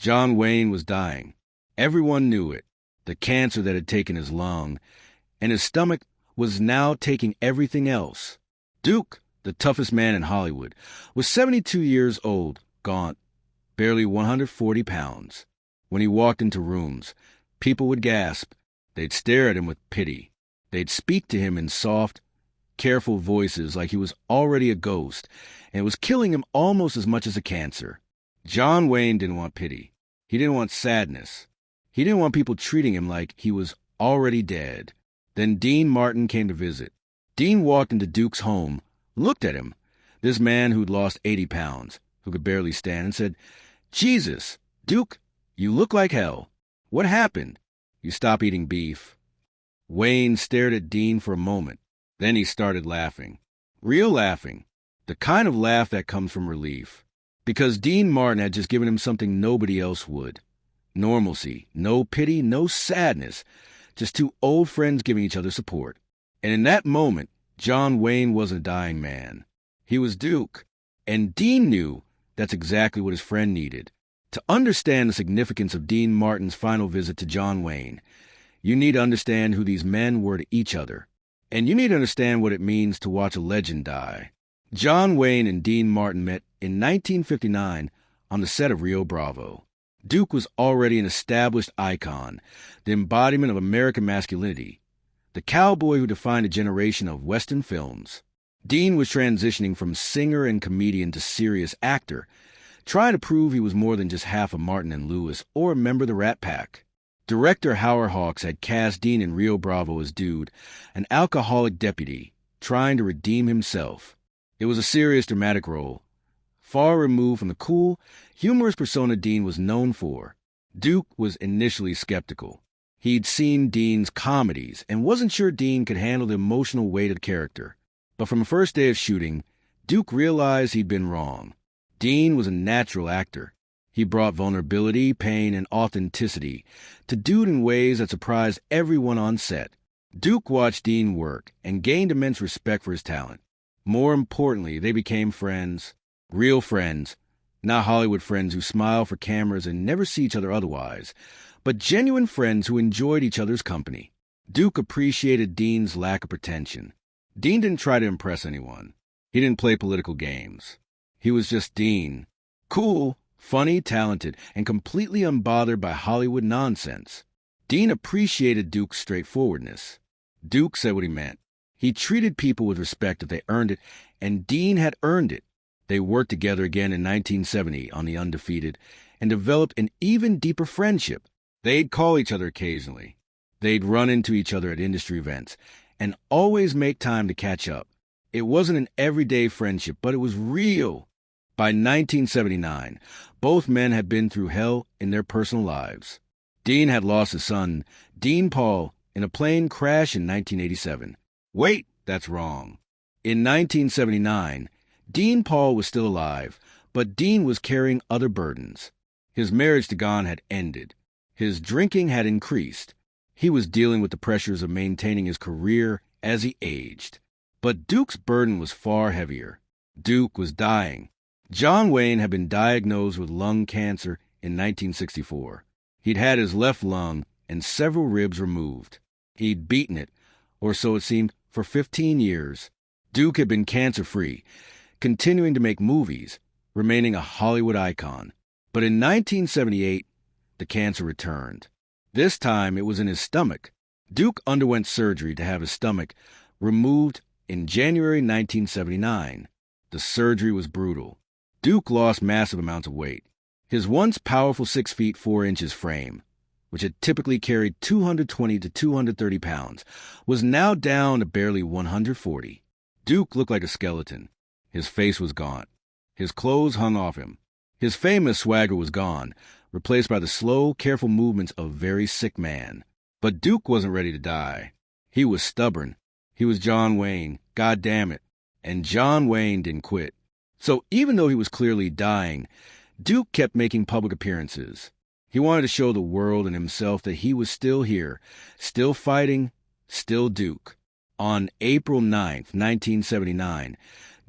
John Wayne was dying. Everyone knew it. The cancer that had taken his lung, and his stomach was now taking everything else. Duke, the toughest man in Hollywood, was 72 years old, gaunt, barely 140 pounds. When he walked into rooms, people would gasp. They'd stare at him with pity. They'd speak to him in soft, careful voices like he was already a ghost, and it was killing him almost as much as a cancer. John Wayne didn't want pity. He didn't want sadness. He didn't want people treating him like he was already dead. Then Dean Martin came to visit. Dean walked into Duke's home, looked at him, this man who'd lost 80 pounds, who could barely stand, and said, "Jesus, Duke, you look like hell. What happened? You stop eating beef." Wayne stared at Dean for a moment. Then he started laughing. Real laughing. The kind of laugh that comes from relief. Because Dean Martin had just given him something nobody else would. Normalcy. No pity, no sadness. Just two old friends giving each other support. And in that moment, John Wayne wasn't a dying man. He was Duke. And Dean knew that's exactly what his friend needed. To understand the significance of Dean Martin's final visit to John Wayne, you need to understand who these men were to each other. And you need to understand what it means to watch a legend die. John Wayne and Dean Martin met in 1959 on the set of Rio Bravo. Duke was already an established icon, the embodiment of American masculinity, the cowboy who defined a generation of Western films. Dean was transitioning from singer and comedian to serious actor, trying to prove he was more than just half a Martin and Lewis or a member of the Rat Pack. Director Howard Hawks had cast Dean in Rio Bravo as Dude, an alcoholic deputy, trying to redeem himself. It was a serious, dramatic role, far removed from the cool, humorous persona Dean was known for. Duke was initially skeptical. He'd seen Dean's comedies and wasn't sure Dean could handle the emotional weight of the character. But from the first day of shooting, Duke realized he'd been wrong. Dean was a natural actor. He brought vulnerability, pain, and authenticity to Dude in ways that surprised everyone on set. Duke watched Dean work and gained immense respect for his talent. More importantly, they became friends. Real friends, not Hollywood friends who smile for cameras and never see each other otherwise, but genuine friends who enjoyed each other's company. Duke appreciated Dean's lack of pretension. Dean didn't try to impress anyone. He didn't play political games. He was just Dean. Cool, funny, talented, and completely unbothered by Hollywood nonsense. Dean appreciated Duke's straightforwardness. Duke said what he meant. He treated people with respect if they earned it, and Dean had earned it. They worked together again in 1970 on The Undefeated and developed an even deeper friendship. They'd call each other occasionally. They'd run into each other at industry events and always make time to catch up. It wasn't an everyday friendship, but it was real. By 1979, both men had been through hell in their personal lives. Dean had lost his son, Dean Paul, in a plane crash in 1987. Wait, that's wrong. In 1979, Dean Paul was still alive, but Dean was carrying other burdens. His marriage to Gone had ended. His drinking had increased. He was dealing with the pressures of maintaining his career as he aged. But Duke's burden was far heavier. Duke was dying. John Wayne had been diagnosed with lung cancer in 1964. He'd had his left lung and several ribs removed. He'd beaten it, or so it seemed, for 15 years. Duke had been cancer-free, continuing to make movies, remaining a Hollywood icon. But in 1978, the cancer returned. This time, it was in his stomach. Duke underwent surgery to have his stomach removed in January 1979. The surgery was brutal. Duke lost massive amounts of weight. His once powerful 6 feet 4 inches frame, which had typically carried 220 to 230 pounds, was now down to barely 140. Duke looked like a skeleton. His face was gaunt. His clothes hung off him. His famous swagger was gone, replaced by the slow, careful movements of a very sick man. But Duke wasn't ready to die. He was stubborn. He was John Wayne, God damn it. And John Wayne didn't quit. So even though he was clearly dying, Duke kept making public appearances. He wanted to show the world and himself that he was still here, still fighting, still Duke. On April 9th, 1979,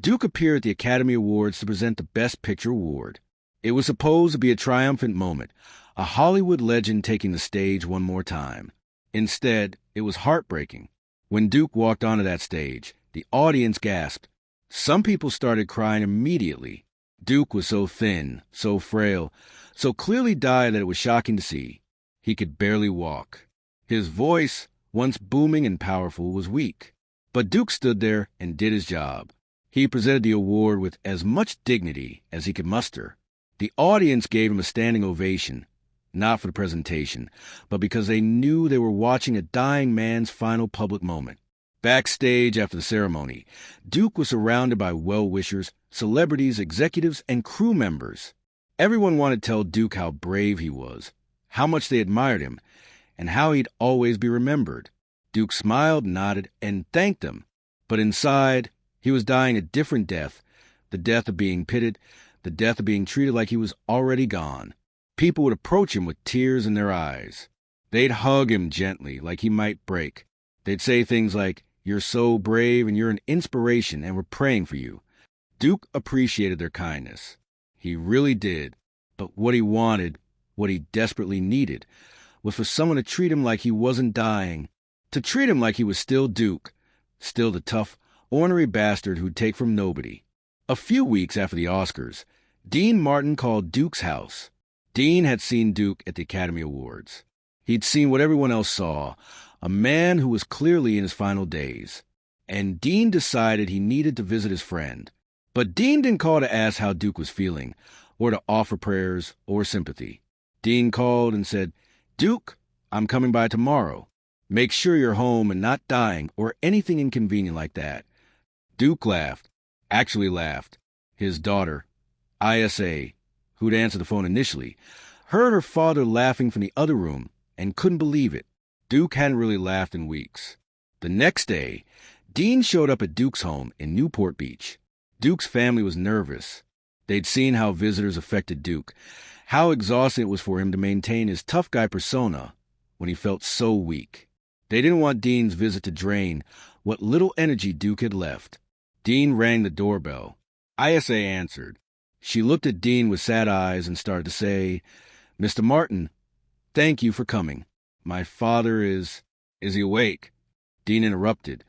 Duke appeared at the Academy Awards to present the Best Picture award. It was supposed to be a triumphant moment, a Hollywood legend taking the stage one more time. Instead, it was heartbreaking. When Duke walked onto that stage, the audience gasped. Some people started crying immediately. Duke was so thin, so frail, so clearly died that it was shocking to see. He could barely walk. His voice, once booming and powerful, was weak. But Duke stood there and did his job. He presented the award with as much dignity as he could muster. The audience gave him a standing ovation, not for the presentation, but because they knew they were watching a dying man's final public moment. Backstage after the ceremony, Duke was surrounded by well-wishers, celebrities, executives, and crew members. Everyone wanted to tell Duke how brave he was, how much they admired him, and how he'd always be remembered. Duke smiled, nodded, and thanked them. But inside, he was dying a different death, the death of being pitied, the death of being treated like he was already gone. People would approach him with tears in their eyes. They'd hug him gently, like he might break. They'd say things like, "You're so brave and you're an inspiration and we're praying for you." Duke appreciated their kindness. He really did. But what he wanted, what he desperately needed, was for someone to treat him like he wasn't dying, to treat him like he was still Duke, still the tough, ornery bastard who'd take from nobody. A few weeks after the Oscars, Dean Martin called Duke's house. Dean had seen Duke at the Academy Awards. He'd seen what everyone else saw, a man who was clearly in his final days. And Dean decided he needed to visit his friend. But Dean didn't call to ask how Duke was feeling, or to offer prayers or sympathy. Dean called and said, "Duke, I'm coming by tomorrow. Make sure you're home and not dying or anything inconvenient like that." Duke laughed, actually laughed. His daughter, Isa, who'd answered the phone initially, heard her father laughing from the other room and couldn't believe it. Duke hadn't really laughed in weeks. The next day, Dean showed up at Duke's home in Newport Beach. Duke's family was nervous. They'd seen how visitors affected Duke, how exhausting it was for him to maintain his tough guy persona when he felt so weak. They didn't want Dean's visit to drain what little energy Duke had left. Dean rang the doorbell. Isa answered. She looked at Dean with sad eyes and started to say, "Mr. Martin, thank you for coming. My father is he awake?" Dean interrupted.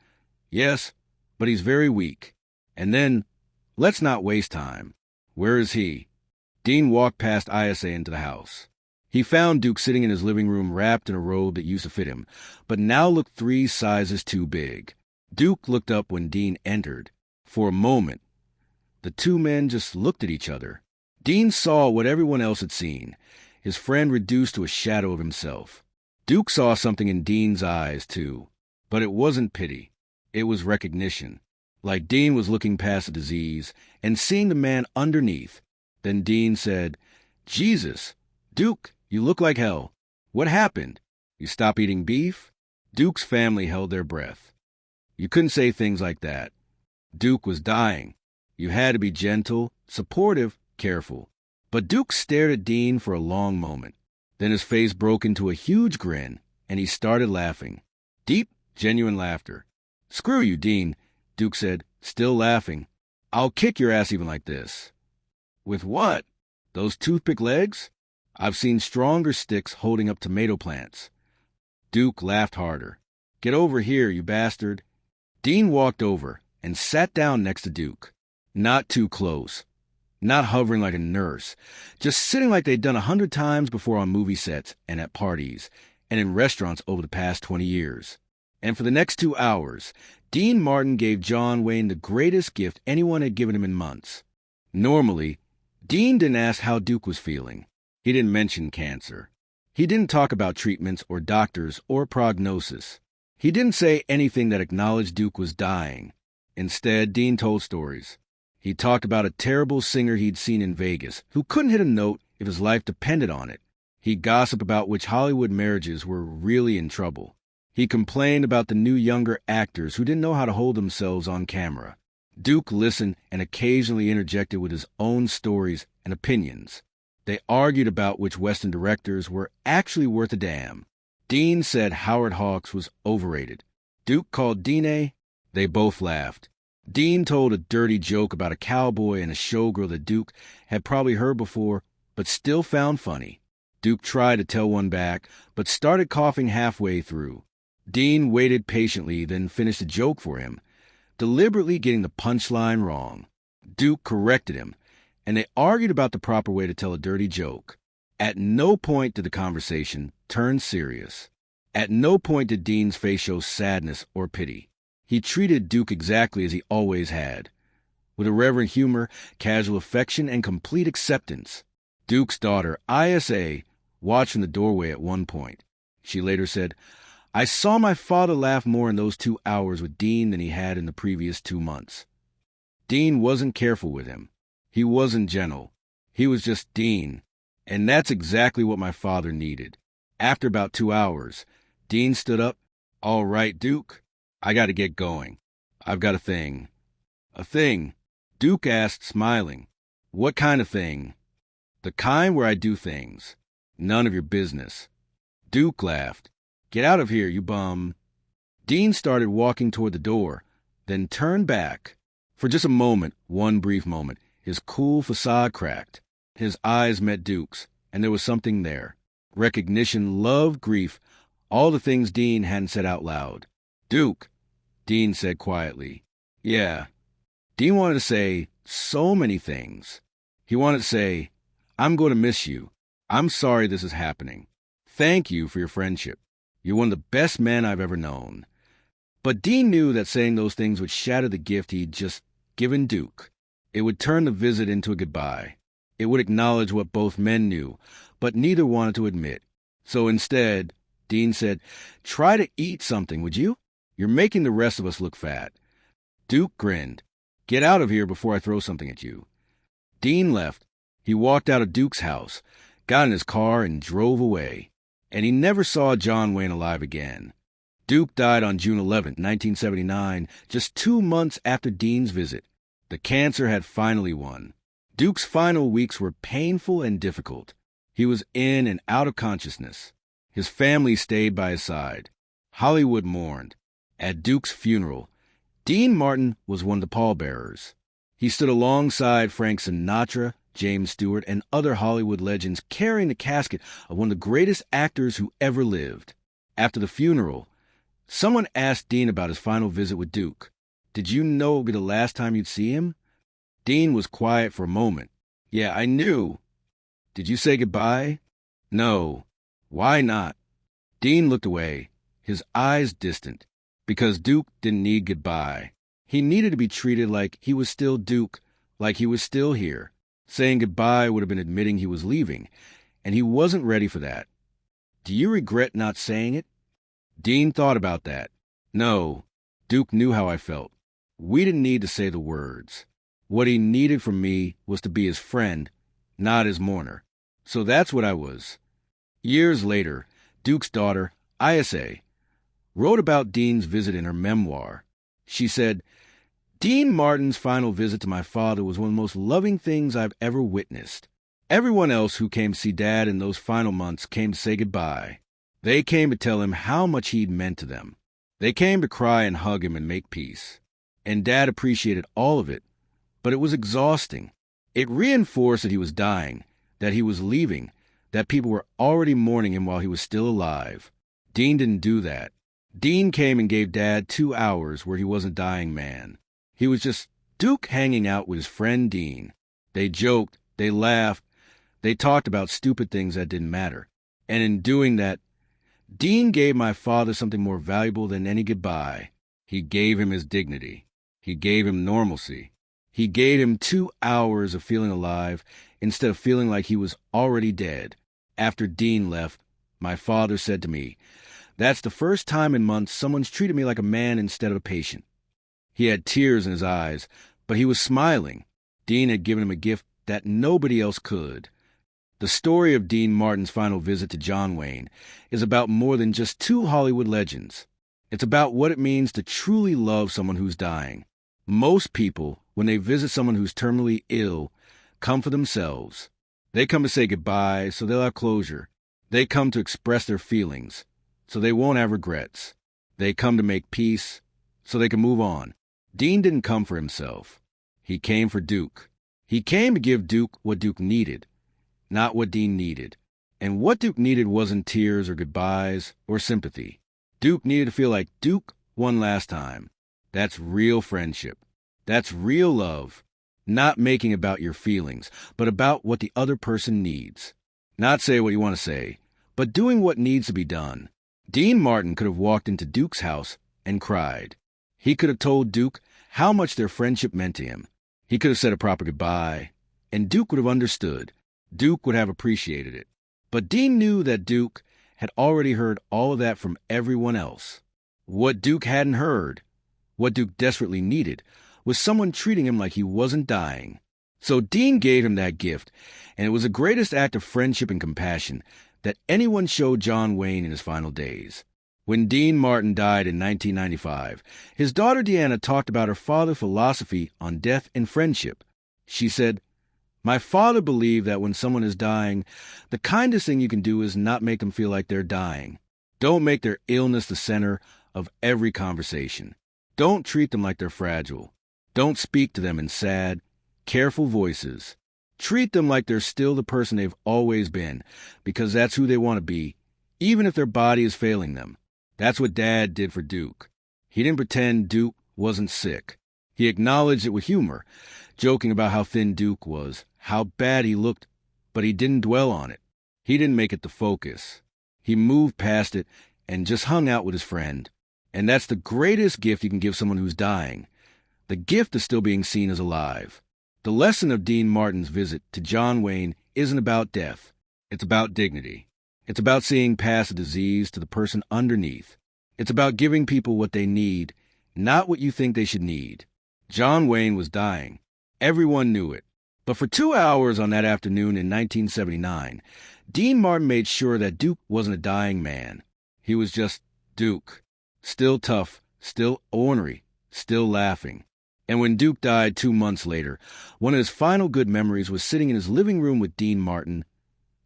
"Yes, but he's very weak." And then, "Let's not waste time. Where is he?" Dean walked past Isa into the house. He found Duke sitting in his living room wrapped in a robe that used to fit him, but now looked 3 sizes too big. Duke looked up when Dean entered. For a moment, the two men just looked at each other. Dean saw what everyone else had seen, his friend reduced to a shadow of himself. Duke saw something in Dean's eyes, too. But it wasn't pity. It was recognition. Like Dean was looking past the disease and seeing the man underneath. Then Dean said, "Jesus, Duke, you look like hell. What happened? You stop eating beef?" Duke's family held their breath. You couldn't say things like that. Duke was dying. You had to be gentle, supportive, careful. But Duke stared at Dean for a long moment. Then his face broke into a huge grin, and he started laughing. Deep, genuine laughter. "Screw you, Dean," Duke said, still laughing. "I'll kick your ass even like this." "With what? Those toothpick legs? I've seen stronger sticks holding up tomato plants." Duke laughed harder. "Get over here, you bastard." Dean walked over and sat down next to Duke. Not too close. Not hovering like a nurse. Just sitting like they'd done 100 times before on movie sets and at parties and in restaurants over the past 20 years. And for the next 2 hours, Dean Martin gave John Wayne the greatest gift anyone had given him in months. Normally, Dean didn't ask how Duke was feeling. He didn't mention cancer. He didn't talk about treatments or doctors or prognosis. He didn't say anything that acknowledged Duke was dying. Instead, Dean told stories. He talked about a terrible singer he'd seen in Vegas who couldn't hit a note if his life depended on it. He gossiped about which Hollywood marriages were really in trouble. He complained about the new younger actors who didn't know how to hold themselves on camera. Duke listened and occasionally interjected with his own stories and opinions. They argued about which Western directors were actually worth a damn. Dean said Howard Hawks was overrated. Duke called Dean. They both laughed. Dean told a dirty joke about a cowboy and a showgirl that Duke had probably heard before, but still found funny. Duke tried to tell one back, but started coughing halfway through. Dean waited patiently, then finished the joke for him, deliberately getting the punchline wrong. Duke corrected him, and they argued about the proper way to tell a dirty joke. At no point did the conversation turn serious. At no point did Dean's face show sadness or pity. He treated Duke exactly as he always had, with irreverent humor, casual affection, and complete acceptance. Duke's daughter, Isa, watched from the doorway at one point. She later said, "I saw my father laugh more in those 2 hours with Dean than he had in the previous 2 months. Dean wasn't careful with him. He wasn't gentle. He was just Dean. And that's exactly what my father needed." After about 2 hours, Dean stood up. "All right, Duke, I got to get going. I've got a thing." "A thing?" Duke asked, smiling. "What kind of thing?" "The kind where I do things. None of your business." Duke laughed. "Get out of here, you bum." Dean started walking toward the door, then turned back. For just a moment, one brief moment, his cool facade cracked. His eyes met Duke's, and there was something there. Recognition, love, grief, all the things Dean hadn't said out loud. "Duke," Dean said quietly. "Yeah." Dean wanted to say so many things. He wanted to say, "I'm going to miss you. I'm sorry this is happening. Thank you for your friendship. You're one of the best men I've ever known." But Dean knew that saying those things would shatter the gift he'd just given Duke. It would turn the visit into a goodbye. It would acknowledge what both men knew, but neither wanted to admit. So instead, Dean said, "Try to eat something, would you? You're making the rest of us look fat." Duke grinned. "Get out of here before I throw something at you." Dean left. He walked out of Duke's house, got in his car, and drove away. And he never saw John Wayne alive again. Duke died on June 11, 1979, just 2 months after Dean's visit. The cancer had finally won. Duke's final weeks were painful and difficult. He was in and out of consciousness. His family stayed by his side. Hollywood mourned. At Duke's funeral, Dean Martin was one of the pallbearers. He stood alongside Frank Sinatra, James Stewart, and other Hollywood legends carrying the casket of one of the greatest actors who ever lived. After the funeral, someone asked Dean about his final visit with Duke. "Did you know it would be the last time you'd see him?" Dean was quiet for a moment. "Yeah, I knew." "Did you say goodbye?" "No." "Why not?" Dean looked away, his eyes distant. Because Duke didn't need goodbye. He needed to be treated like he was still Duke, like he was still here. Saying goodbye would have been admitting he was leaving, and he wasn't ready for that. "Do you regret not saying it?" Dean thought about that. "No." Duke knew how I felt. We didn't need to say the words. What he needed from me was to be his friend, not his mourner. So that's what I was. Years later, Duke's daughter, Isa, wrote about Dean's visit in her memoir. She said, "Dean Martin's final visit to my father was one of the most loving things I've ever witnessed. Everyone else who came to see Dad in those final months came to say goodbye. They came to tell him how much he'd meant to them. They came to cry and hug him and make peace. And Dad appreciated all of it, but it was exhausting. It reinforced that he was dying, that he was leaving, that people were already mourning him while he was still alive. Dean didn't do that. Dean came and gave Dad 2 hours where he wasn't a dying man. He was just Duke hanging out with his friend Dean. They joked, they laughed, they talked about stupid things that didn't matter. And in doing that, Dean gave my father something more valuable than any goodbye. He gave him his dignity. He gave him normalcy. He gave him 2 hours of feeling alive instead of feeling like he was already dead. After Dean left, my father said to me, 'That's the first time in months someone's treated me like a man instead of a patient.' He had tears in his eyes, but he was smiling. Dean had given him a gift that nobody else could. The story of Dean Martin's final visit to John Wayne is about more than just 2 Hollywood legends. It's about what it means to truly love someone who's dying. Most people, when they visit someone who's terminally ill, come for themselves. They come to say goodbye, so they'll have closure. They come to express their feelings, so they won't have regrets. They come to make peace, so they can move on. Dean didn't come for himself. He came for Duke. He came to give Duke what Duke needed, not what Dean needed. And what Duke needed wasn't tears or goodbyes or sympathy. Duke needed to feel like Duke one last time. That's real friendship. That's real love. Not making about your feelings, but about what the other person needs. Not say what you want to say, but doing what needs to be done. Dean Martin could have walked into Duke's house and cried. He could have told Duke how much their friendship meant to him. He could have said a proper goodbye, and Duke would have understood. Duke would have appreciated it. But Dean knew that Duke had already heard all of that from everyone else. What Duke hadn't heard, what Duke desperately needed, was someone treating him like he wasn't dying. So Dean gave him that gift, and it was the greatest act of friendship and compassion that anyone showed John Wayne in his final days. When Dean Martin died in 1995, his daughter Deanna talked about her father's philosophy on death and friendship. She said, "My father believed that when someone is dying, the kindest thing you can do is not make them feel like they're dying. Don't make their illness the center of every conversation. Don't treat them like they're fragile. Don't speak to them in sad, careful voices. Treat them like they're still the person they've always been, because that's who they want to be, even if their body is failing them." That's what Dad did for Duke. He didn't pretend Duke wasn't sick. He acknowledged it with humor, joking about how thin Duke was, how bad he looked, but he didn't dwell on it. He didn't make it the focus. He moved past it and just hung out with his friend. And that's the greatest gift you can give someone who's dying. The gift of still being seen as alive. The lesson of Dean Martin's visit to John Wayne isn't about death. It's about dignity. It's about seeing past the disease to the person underneath. It's about giving people what they need, not what you think they should need. John Wayne was dying. Everyone knew it. But for 2 hours on that afternoon in 1979, Dean Martin made sure that Duke wasn't a dying man. He was just Duke. Still tough, still ornery, still laughing. And when Duke died 2 months later, one of his final good memories was sitting in his living room with Dean Martin,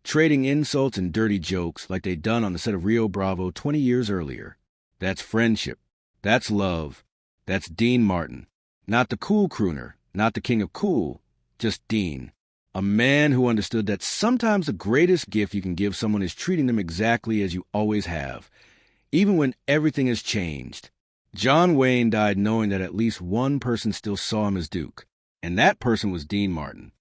trading insults and dirty jokes like they'd done on the set of Rio Bravo 20 years earlier. That's friendship. That's love. That's Dean Martin. Not the cool crooner, not the king of cool, just Dean. A man who understood that sometimes the greatest gift you can give someone is treating them exactly as you always have, even when everything has changed. John Wayne died knowing that at least one person still saw him as Duke, and that person was Dean Martin.